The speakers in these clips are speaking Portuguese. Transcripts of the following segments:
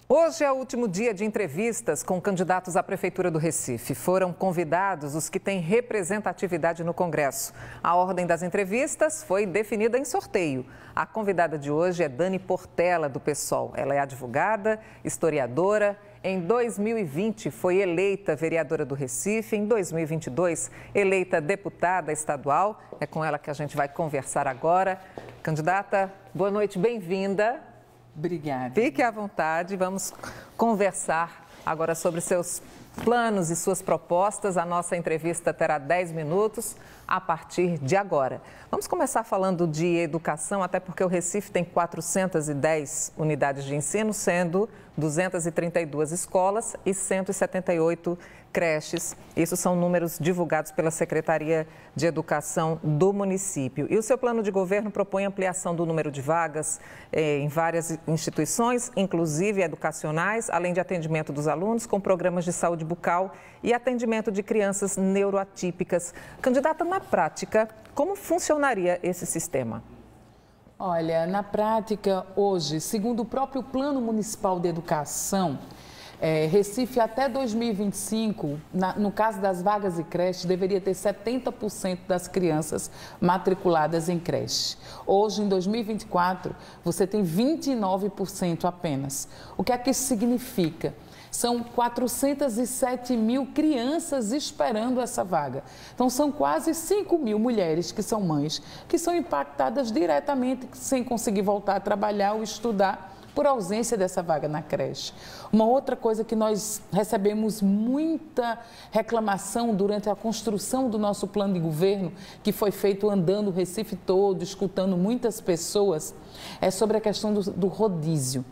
Hoje é o último dia de entrevistas com candidatos à Prefeitura do Recife. Foram convidados os que têm representatividade no Congresso. A ordem das entrevistas foi definida em sorteio. A convidada de hoje é Dani Portela, do PSOL. Ela é advogada, historiadora. Em 2020 foi eleita vereadora do Recife. Em 2022, eleita deputada estadual. É com ela que a gente vai conversar agora. Candidata, boa noite, bem-vinda. Obrigada. Fique à vontade, vamos conversar agora sobre seus planos e suas propostas. A nossa entrevista terá 10 minutos a partir de agora. Vamos começar falando de educação, até porque o Recife tem 410 unidades de ensino, sendo 232 escolas e 178 creches. Isso são números divulgados pela Secretaria de Educação do município. E o seu plano de governo propõe ampliação do número de vagas em várias instituições, inclusive educacionais, além de atendimento dos alunos com programas de saúde bucal e atendimento de crianças neuroatípicas. Candidata, na prática, como funcionaria esse sistema? Olha, na prática, hoje, segundo o próprio Plano Municipal de Educação, Recife até 2025, no caso das vagas de creche, deveria ter 70% das crianças matriculadas em creche. Hoje, em 2024, você tem 29% apenas. O que é que isso significa? São 407 mil crianças esperando essa vaga. Então, são quase 5 mil mulheres que são mães, que são impactadas diretamente sem conseguir voltar a trabalhar ou estudar por ausência dessa vaga na creche. Uma outra coisa que nós recebemos muita reclamação durante a construção do nosso plano de governo, que foi feito andando o Recife todo, escutando muitas pessoas, é sobre a questão do rodízio.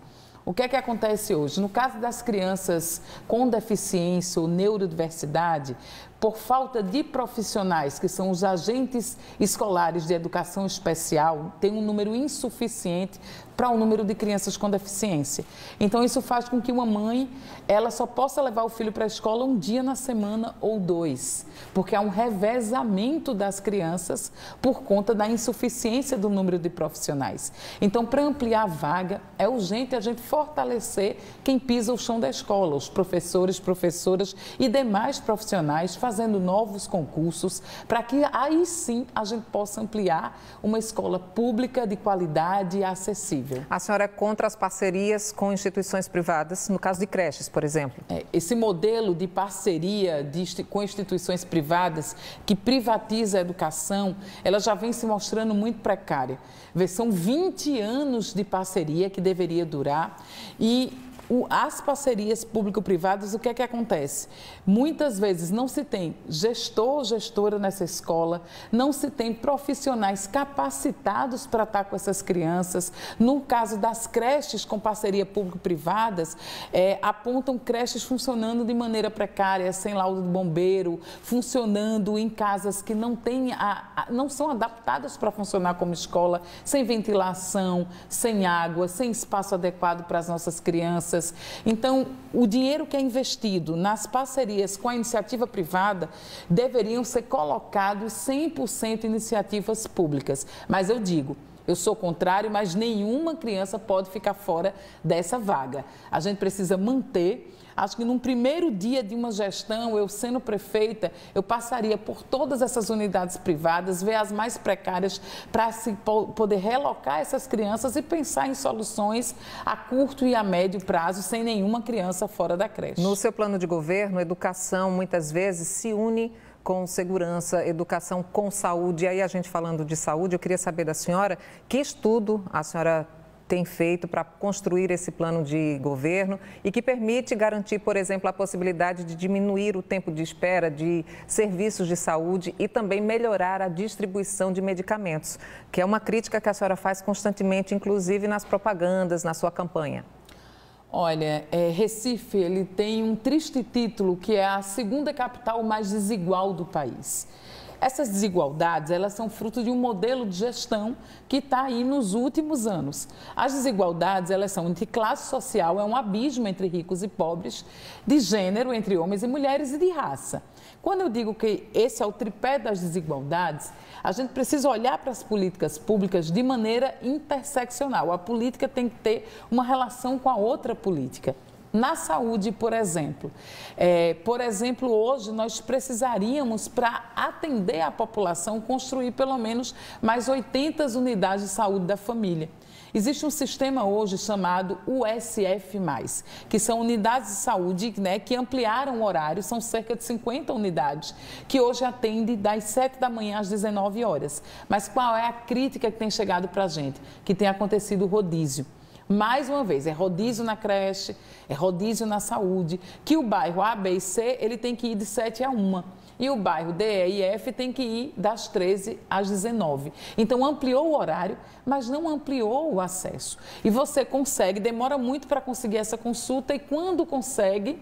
O que é que acontece hoje? No caso das crianças com deficiência ou neurodiversidade, por falta de profissionais, que são os agentes escolares de educação especial, tem um número insuficiente para o número de crianças com deficiência. Então, isso faz com que uma mãe, ela só possa levar o filho para a escola um dia na semana ou 2, porque há um revezamento das crianças por conta da insuficiência do número de profissionais. Então, para ampliar a vaga, é urgente a gente fortalecer quem pisa o chão da escola, os professores, professoras e demais profissionais, fazendo novos concursos, para que aí sim a gente possa ampliar uma escola pública de qualidade e acessível. A senhora é contra as parcerias com instituições privadas, no caso de creches, por exemplo? Esse modelo de parceria com instituições privadas que privatiza a educação, ela já vem se mostrando muito precária. São 20 anos de parceria que deveria durar e as parcerias público-privadas, o que é que acontece? Muitas vezes não se tem gestor ou gestora nessa escola, não se tem profissionais capacitados para estar com essas crianças. No caso das creches com parceria público-privadas, apontam creches funcionando de maneira precária, sem laudo de bombeiro, funcionando em casas que não são adaptadas para funcionar como escola, sem ventilação, sem água, sem espaço adequado para as nossas crianças. Então, o dinheiro que é investido nas parcerias com a iniciativa privada deveriam ser colocados 100% em iniciativas públicas. Mas eu digo, eu sou contrário, mas nenhuma criança pode ficar fora dessa vaga. A gente precisa manter. Acho que num primeiro dia de uma gestão, eu sendo prefeita, eu passaria por todas essas unidades privadas, ver as mais precárias para poder relocar essas crianças e pensar em soluções a curto e a médio prazo, sem nenhuma criança fora da creche. No seu plano de governo, educação muitas vezes se une com segurança, educação com saúde. E aí, a gente falando de saúde, eu queria saber da senhora que estudo a senhora tem feito para construir esse plano de governo e que permite garantir, por exemplo, a possibilidade de diminuir o tempo de espera de serviços de saúde e também melhorar a distribuição de medicamentos, que é uma crítica que a senhora faz constantemente, inclusive nas propagandas, na sua campanha. Olha, Recife, ele tem um triste título, que é a segunda capital mais desigual do país. Essas desigualdades, elas são fruto de um modelo de gestão que está aí nos últimos anos. As desigualdades, elas são de classe social, é um abismo entre ricos e pobres, de gênero, entre homens e mulheres, e de raça. Quando eu digo que esse é o tripé das desigualdades, a gente precisa olhar para as políticas públicas de maneira interseccional. A política tem que ter uma relação com a outra política. Na saúde, por exemplo, hoje nós precisaríamos, para atender a população, construir pelo menos mais 80 unidades de saúde da família. Existe um sistema hoje chamado USF+, que são unidades de saúde, né, que ampliaram o horário, são cerca de 50 unidades, que hoje atende das 7 da manhã às 19 horas. Mas qual é a crítica que tem chegado para a gente? Que tem acontecido o rodízio. Mais uma vez, é rodízio na creche, é rodízio na saúde, que o bairro A, B e C, ele tem que ir de 7 a 1. E o bairro D, E e F tem que ir das 13 às 19. Então, ampliou o horário, mas não ampliou o acesso. E você consegue, demora muito para conseguir essa consulta e quando consegue,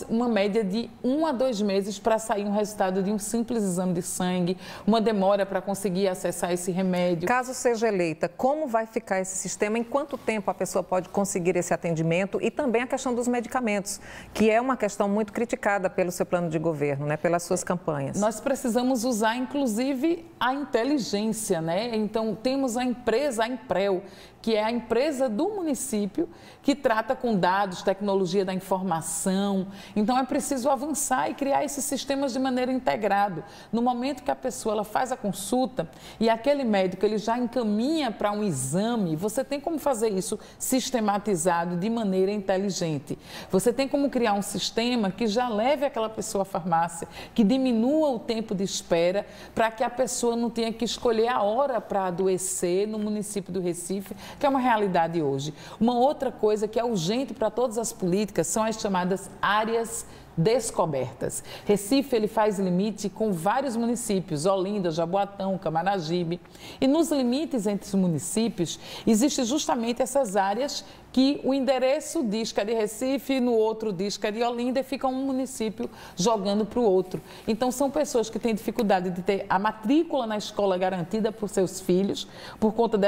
uma média de 1 a 2 meses para sair um resultado de um simples exame de sangue, uma demora para conseguir acessar esse remédio. Caso seja eleita, como vai ficar esse sistema? Em quanto tempo a pessoa pode conseguir esse atendimento? E também a questão dos medicamentos, que é uma questão muito criticada pelo seu plano de governo, né? Pelas suas campanhas. Nós precisamos usar, inclusive, a inteligência, né? Então, temos a empresa, a Emprel, que é a empresa do município que trata com dados, tecnologia da informação. Então, é preciso avançar e criar esses sistemas de maneira integrada. No momento que a pessoa ela faz a consulta e aquele médico ele já encaminha para um exame, você tem como fazer isso sistematizado de maneira inteligente. Você tem como criar um sistema que já leve aquela pessoa à farmácia, que diminua o tempo de espera para que a pessoa não tenha que escolher a hora para adoecer no município do Recife, que é uma realidade hoje. Uma outra coisa que é urgente para todas as políticas são as chamadas áreas descobertas. Recife, ele faz limite com vários municípios, Olinda, Jaboatão, Camaragibe. E nos limites entre os municípios, existem justamente essas áreas que o endereço diz que é de Recife, no outro diz que é de Olinda e fica um município jogando para o outro. Então, são pessoas que têm dificuldade de ter a matrícula na escola garantida por seus filhos, por conta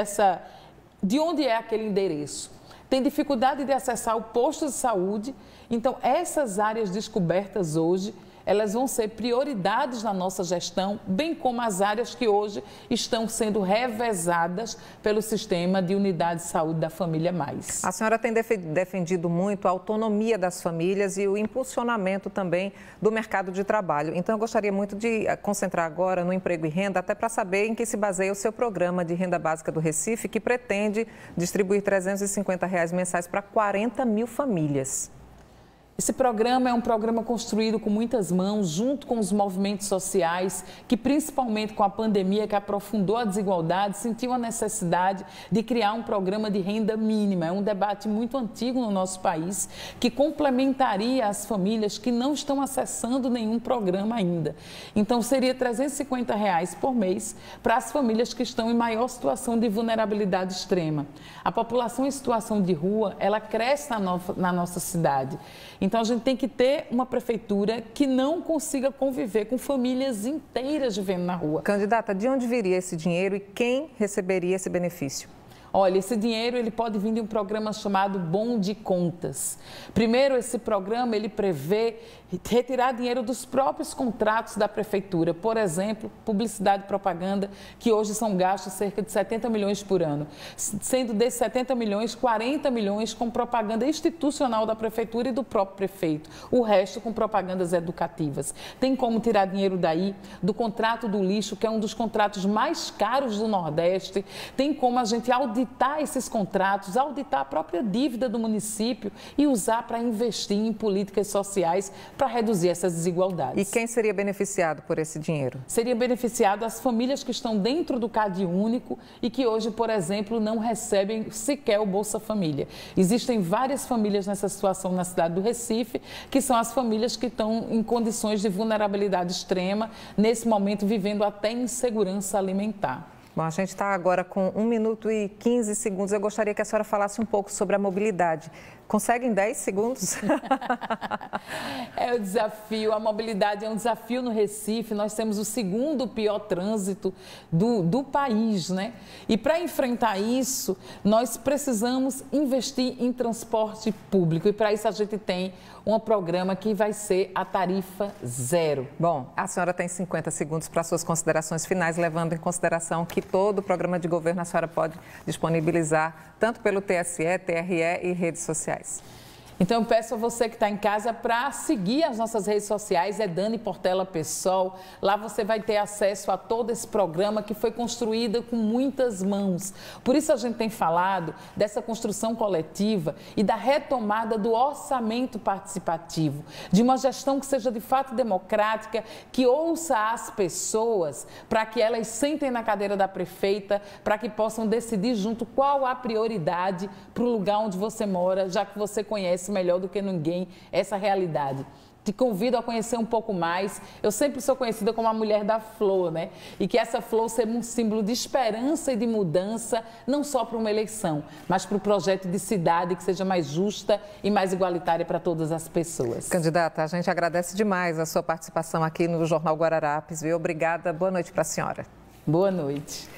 de onde é aquele endereço. Tem dificuldade de acessar o posto de saúde. Então, essas áreas descobertas hoje, elas vão ser prioridades na nossa gestão, bem como as áreas que hoje estão sendo revezadas pelo sistema de unidade de saúde da Família Mais. A senhora tem defendido muito a autonomia das famílias e o impulsionamento também do mercado de trabalho. Então, eu gostaria muito de concentrar agora no emprego e renda, até para saber em que se baseia o seu programa de renda básica do Recife, que pretende distribuir R$ 350 mensais para 40 mil famílias. Esse programa é um programa construído com muitas mãos, junto com os movimentos sociais, que principalmente com a pandemia que aprofundou a desigualdade, sentiu a necessidade de criar um programa de renda mínima. É um debate muito antigo no nosso país, que complementaria as famílias que não estão acessando nenhum programa ainda. Então, seria R$ 350 por mês para as famílias que estão em maior situação de vulnerabilidade extrema. A população em situação de rua, ela cresce na nossa cidade. Então, a gente tem que ter uma prefeitura que não consiga conviver com famílias inteiras vivendo na rua. Candidata, de onde viria esse dinheiro e quem receberia esse benefício? Olha, esse dinheiro ele pode vir de um programa chamado Bom de Contas. Primeiro, esse programa ele prevê retirar dinheiro dos próprios contratos da prefeitura. Por exemplo, publicidade e propaganda, que hoje são gastos cerca de 70 milhões por ano. Sendo desses 70 milhões, 40 milhões com propaganda institucional da prefeitura e do próprio prefeito. O resto com propagandas educativas. Tem como tirar dinheiro daí, do contrato do lixo, que é um dos contratos mais caros do Nordeste. Tem como a gente auditar esses contratos, auditar a própria dívida do município e usar para investir em políticas sociais para reduzir essas desigualdades. E quem seria beneficiado por esse dinheiro? Seria beneficiado as famílias que estão dentro do Cade Único e que hoje, por exemplo, não recebem sequer o Bolsa Família. Existem várias famílias nessa situação na cidade do Recife, que são as famílias que estão em condições de vulnerabilidade extrema, nesse momento vivendo até insegurança alimentar. Bom, a gente está agora com 1 minuto e 15 segundos. Eu gostaria que a senhora falasse um pouco sobre a mobilidade. Consegue em 10 segundos? É o desafio, a mobilidade é um desafio no Recife. Nós temos o segundo pior trânsito do país, né? E para enfrentar isso, nós precisamos investir em transporte público. E para isso a gente tem um programa que vai ser a tarifa zero. Bom, a senhora tem 50 segundos para suas considerações finais, levando em consideração que todo o programa de governo a senhora pode disponibilizar tanto pelo TSE, TRE e redes sociais. Então, eu peço a você que está em casa para seguir as nossas redes sociais, é Dani Portela Pessoal. Lá você vai ter acesso a todo esse programa que foi construído com muitas mãos. Por isso a gente tem falado dessa construção coletiva e da retomada do orçamento participativo, de uma gestão que seja de fato democrática, que ouça as pessoas para que elas sentem na cadeira da prefeita, para que possam decidir junto qual a prioridade para o lugar onde você mora, já que você conhece melhor do que ninguém essa realidade. Te convido a conhecer um pouco mais. Eu sempre sou conhecida como a mulher da flor, né? E que essa flor seja um símbolo de esperança e de mudança, não só para uma eleição, mas para o projeto de cidade que seja mais justa e mais igualitária para todas as pessoas. Candidata, a gente agradece demais a sua participação aqui no Jornal Guararapes, viu? Obrigada, boa noite para a senhora. Boa noite.